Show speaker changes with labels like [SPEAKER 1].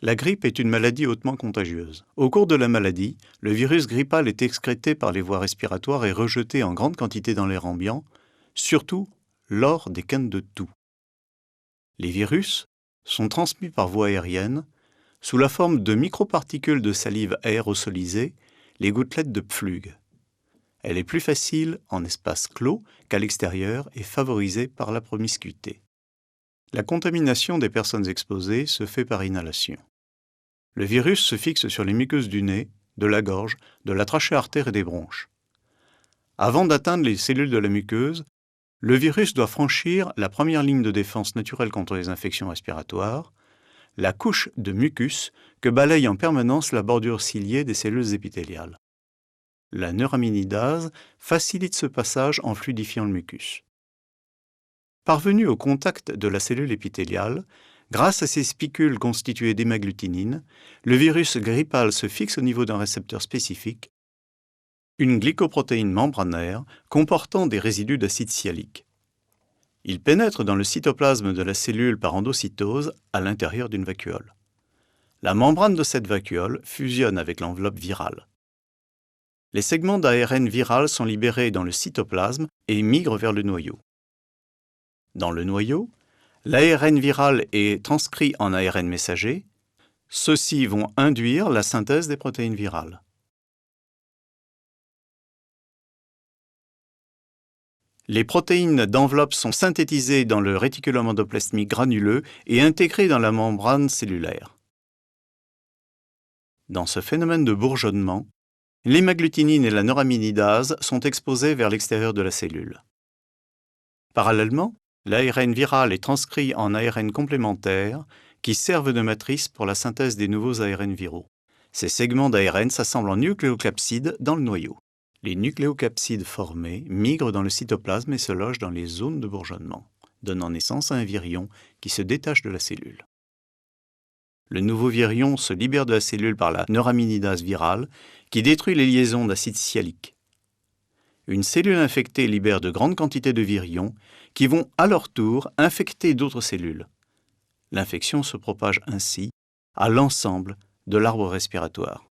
[SPEAKER 1] La grippe est une maladie hautement contagieuse. Au cours de la maladie, le virus grippal est excrété par les voies respiratoires et rejeté en grande quantité dans l'air ambiant, surtout lors des quintes de toux. Les virus sont transmis par voie aérienne sous la forme de microparticules de salive aérosolisées, les gouttelettes de Pflug. Elle est plus facile en espace clos qu'à l'extérieur et favorisée par la promiscuité. La contamination des personnes exposées se fait par inhalation. Le virus se fixe sur les muqueuses du nez, de la gorge, de la trachée artère et des bronches. Avant d'atteindre les cellules de la muqueuse, le virus doit franchir la première ligne de défense naturelle contre les infections respiratoires, la couche de mucus que balaye en permanence la bordure ciliée des cellules épithéliales. La neuraminidase facilite ce passage en fluidifiant le mucus. Parvenu au contact de la cellule épithéliale, grâce à ses spicules constituées d'hémagglutinine, le virus grippal se fixe au niveau d'un récepteur spécifique, une glycoprotéine membranaire comportant des résidus d'acide sialique. Il pénètre dans le cytoplasme de la cellule par endocytose à l'intérieur d'une vacuole. La membrane de cette vacuole fusionne avec l'enveloppe virale. Les segments d'ARN viral sont libérés dans le cytoplasme et migrent vers le noyau. Dans le noyau, l'ARN viral est transcrit en ARN messager. Ceux-ci vont induire la synthèse des protéines virales. Les protéines d'enveloppe sont synthétisées dans le réticulum endoplasmique granuleux et intégrées dans la membrane cellulaire. Dans ce phénomène de bourgeonnement, l'hémagglutinine et la neuraminidase sont exposées vers l'extérieur de la cellule. Parallèlement, l'ARN viral est transcrit en ARN complémentaires qui servent de matrice pour la synthèse des nouveaux ARN viraux. Ces segments d'ARN s'assemblent en nucléocapsides dans le noyau. Les nucléocapsides formés migrent dans le cytoplasme et se logent dans les zones de bourgeonnement, donnant naissance à un virion qui se détache de la cellule. Le nouveau virion se libère de la cellule par la neuraminidase virale qui détruit les liaisons d'acide sialique. Une cellule infectée libère de grandes quantités de virions qui vont à leur tour infecter d'autres cellules. L'infection se propage ainsi à l'ensemble de l'arbre respiratoire.